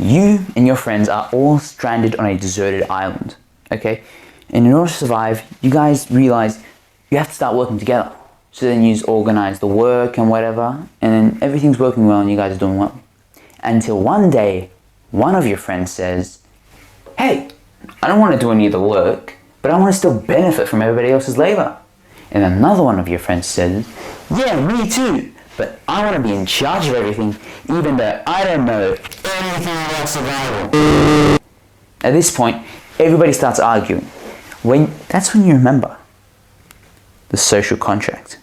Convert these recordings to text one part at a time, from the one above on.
You and your friends are all stranded on a deserted island, okay? And in order to survive, you guys realize you have to start working together. So then you just organize the work and whatever, and then everything's working well and you guys are doing well. Until one day, one of your friends says, hey, I don't want to do any of the work, but I want to still benefit from everybody else's labor. And another one of your friends says, yeah, me too, but I want to be in charge of everything, even though I don't know anything about survival. At this point, everybody starts arguing. That's when you remember the social contract.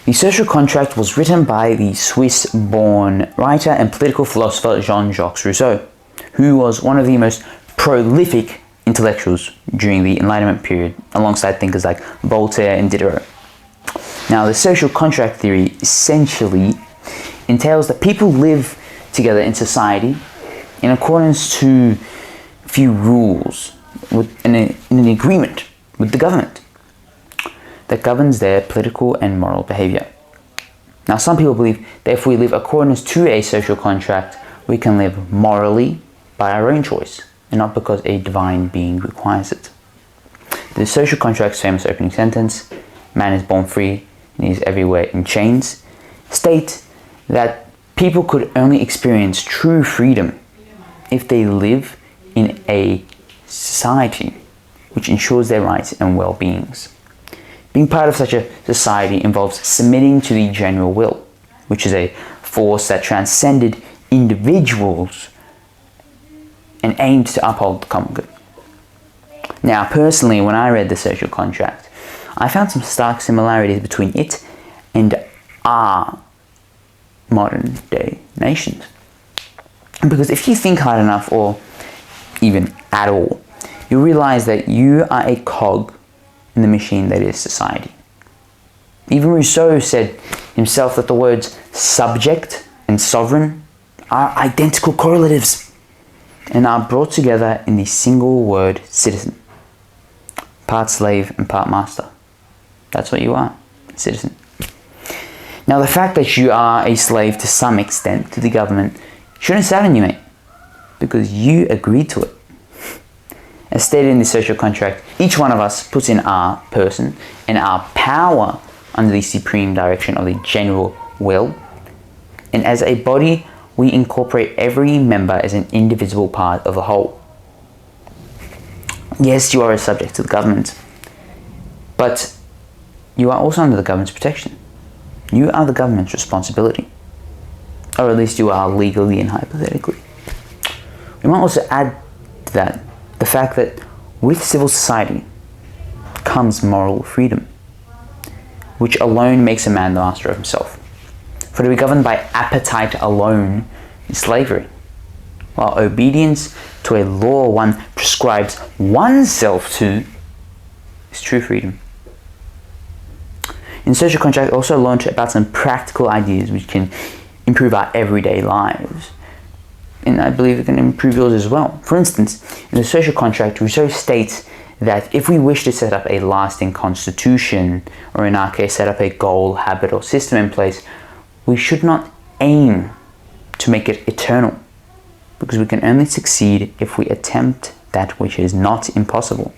The social contract was written by the Swiss-born writer and political philosopher Jean Jacques Rousseau, who was one of the most prolific intellectuals during the Enlightenment period, alongside thinkers like Voltaire and Diderot. Now, the social contract theory essentially entails that people live together in society in accordance to a few rules in an agreement with the government that governs their political and moral behavior. Now, some people believe that if we live accordance to a social contract, we can live morally by our own choice, and not because a divine being requires it. The social contract's famous opening sentence, man is born free and he is everywhere in chains, state that people could only experience true freedom if they live in a society which ensures their rights and well-beings. Being part of such a society involves submitting to the general will, which is a force that transcended individuals and aimed to uphold the common good. Now, personally, when I read the social contract, I found some stark similarities between it and our modern day nations. Because if you think hard enough, or even at all, you'll realize that you are a cog in the machine that is society. Even Rousseau said himself that the words subject and sovereign are identical correlatives and are brought together in the single word citizen. Part slave and part master. That's what you are, a citizen. Now, the fact that you are a slave to some extent to the government shouldn't sadden you, mate, because you agreed to it. As stated in the social contract, each one of us puts in our person and our power under the supreme direction of the general will. And as a body, we incorporate every member as an indivisible part of the whole. Yes, you are a subject to the government, but you are also under the government's protection. You are the government's responsibility, or at least you are legally and hypothetically. We might also add to that the fact that with civil society comes moral freedom, which alone makes a man the master of himself. For to be governed by appetite alone is slavery, while obedience to a law one prescribes oneself to is true freedom. In social contract, also learned about some practical ideas which can improve our everyday lives. And I believe it can improve yours as well. For instance, in the social contract, Rousseau states that if we wish to set up a lasting constitution, or in our case, set up a goal, habit, or system in place, we should not aim to make it eternal, because we can only succeed if we attempt that which is not impossible,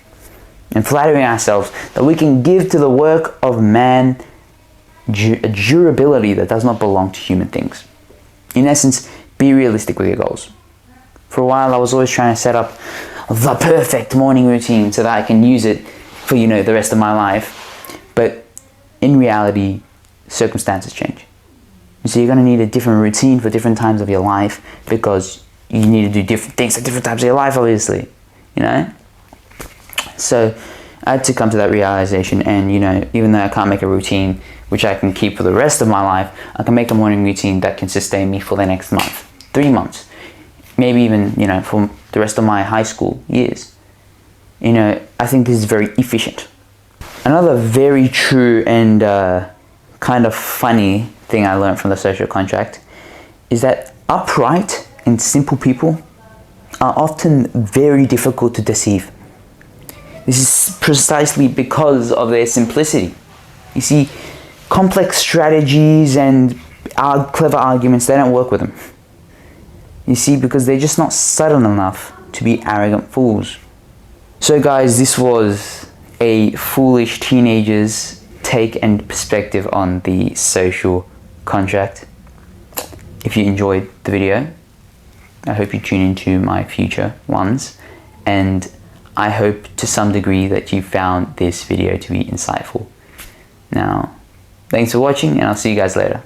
and flattering ourselves that we can give to the work of man a durability that does not belong to human things. In essence, be realistic with your goals. For a while, I was always trying to set up the perfect morning routine so that I can use it for, the rest of my life. But in reality, circumstances change. So you're going to need a different routine for different times of your life, because you need to do different things at different times of your life, obviously, So I had to come to that realization, and, even though I can't make a routine which I can keep for the rest of my life, I can make a morning routine that can sustain me for the next month, 3 months, maybe even, for the rest of my high school years. I think this is very efficient. Another very true and kind of funny thing I learned from the social contract is that upright and simple people are often very difficult to deceive. This is precisely because of their simplicity. You see, complex strategies and clever arguments, they don't work with them. You see, because they're just not subtle enough to be arrogant fools. So guys, this was a foolish teenager's take and perspective on the social contract. If you enjoyed the video, I hope you tune into my future ones, and I hope to some degree that you found this video to be insightful. Now, thanks for watching, and I'll see you guys later.